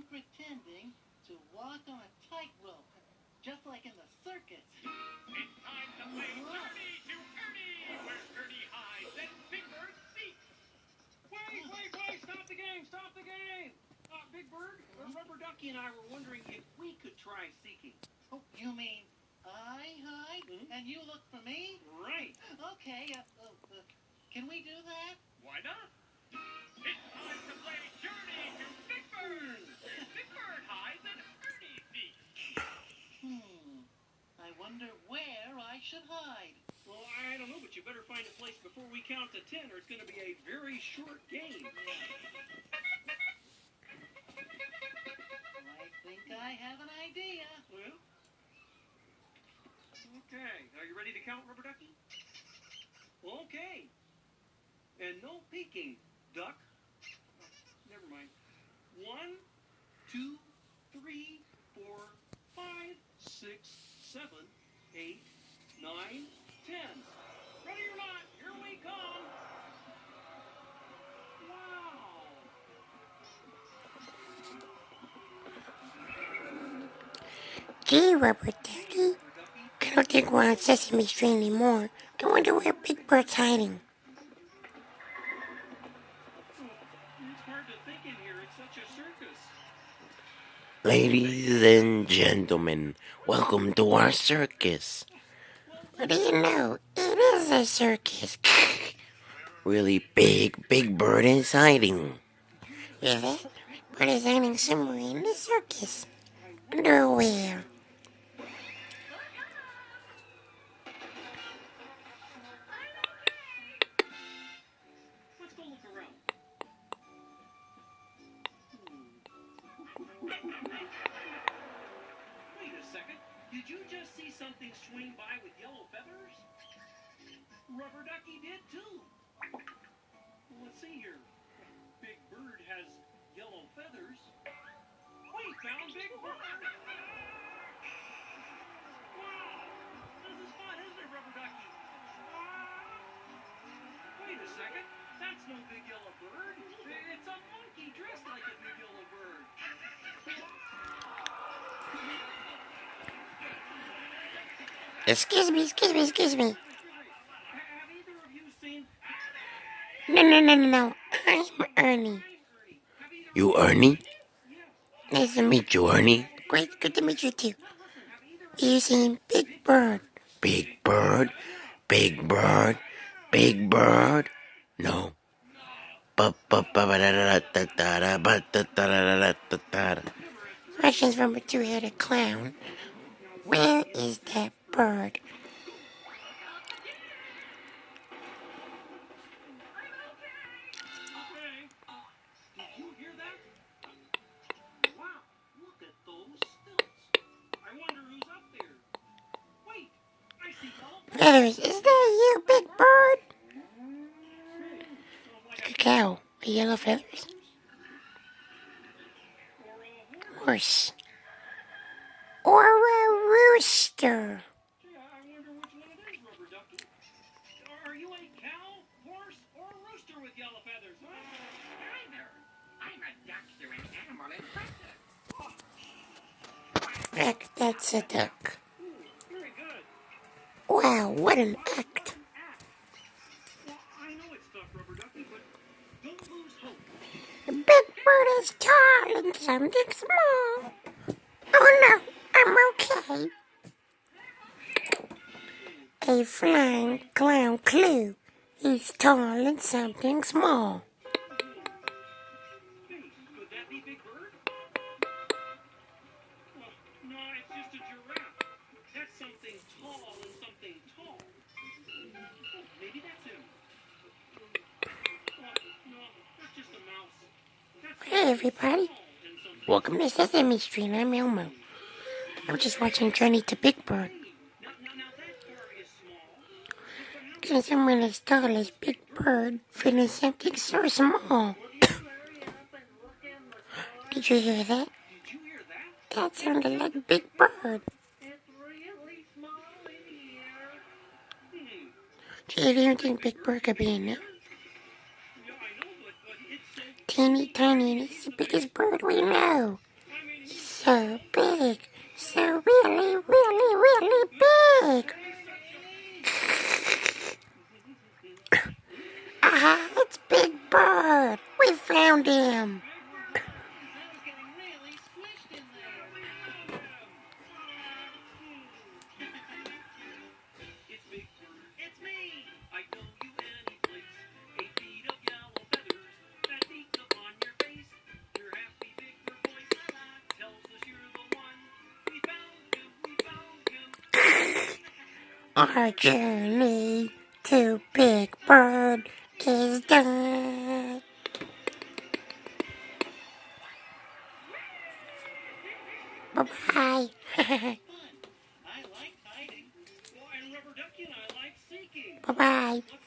pretending to walk on a tightrope, just like in the circus. It's time to play Journey to Ernie, where Ernie hides and Big Bird seeks. Wait! Stop the game! Big Bird, Rubber Ducky and I were wondering if we could try seeking. Oh, you mean I hide and you look for me? Right. Okay, can we do that? Why not? It's time to play Journey to Big Bird, where Big Bird hides and Ernie seeks. I wonder where I should hide. Well, I don't know, but you better find a place before we count to 10 or it's going to be a very short game. I think I have an idea. Well, okay. Are you ready to count, Rubber Ducky? Okay. And no peeking, Duck. Oh, never mind. 1, 2, 3, 4, 5, 6, 7, 8, 9, 10. Ready or not, here we come. Wow. Gee, Rubber Ducky. I don't think we're on Sesame Street anymore. I wonder where Big Bird's hiding. It's hard to think in here. It's such a circus. Ladies and gentlemen, welcome to our circus. What do you know? It is a circus. Really Big Bird is hiding. Yeah, that bird is hiding somewhere in the circus. Wonder where. Let's go look around. Wait a second. Did you just see something swing by with yellow feathers? Rubber Ducky did too. Well, let's see here. Big Bird has yellow feathers. We found Big Bird. Wow. This is fun, isn't it, Rubber Ducky? Wait a second. That's no big yellow bird. It's a monkey dressed like a big yellow bird. Excuse me. Have either of you seen... No. I'm Ernie. You Ernie? Nice to meet you, Ernie. Great, good to meet you too. You seen Big Bird? Big Bird? No. Questions from a two-headed clown. Where is that bird? Did you hear that? Wow, look at those stilts. I wonder who's up there. Wait, I see yellow Feathers, is that you, Big Bird? Like a cow with yellow feathers. Horse. Or a rooster. Gee, I wonder which one it is, Rubber Ducky. Are you a cow, horse, or a rooster with yellow feathers, huh? Neither. I'm a duck doing animal impressions. That's a duck. Very good. Wow, what an act. Well, I know it's tough, Rubber Ducky, but don't lose hope. The Big Bird is tall and something small. Oh no, I'm okay. A flying clown clue. He's tall and something small. Hey, could that be Big Bird? Well, no, it's just a giraffe. That's something tall and something tall. Oh, maybe that's him. Oh, no, that's just a mouse. That's Hey everybody, welcome to Sesame Street. I'm Elmo. I'm just watching Journey to Big Bird. Now that bird is small. Can someone as tall as Big Bird fit in something so small? Did you hear that? Did you hear that? That sounded like Big Bird. It's really small in here. Gee, do you think Big Bird could be in there? Yeah, I know, but it's so... Teeny tiny and he's the biggest bird we know. so big, so really, really, really big. Ah, it's Big Bird. We found him. I was getting really squished in there. It's Big Bird. It's me. I know you any place. 8 feet of yellow feathers that beat upon your face. Your happy Big Bird voice tells us you're the one. We found him, we found him. Our journey to Big Bird is done. Bye-bye. Fun. I like hiding. Well, and Rubber Ducky and I like seeking. Bye-bye. What's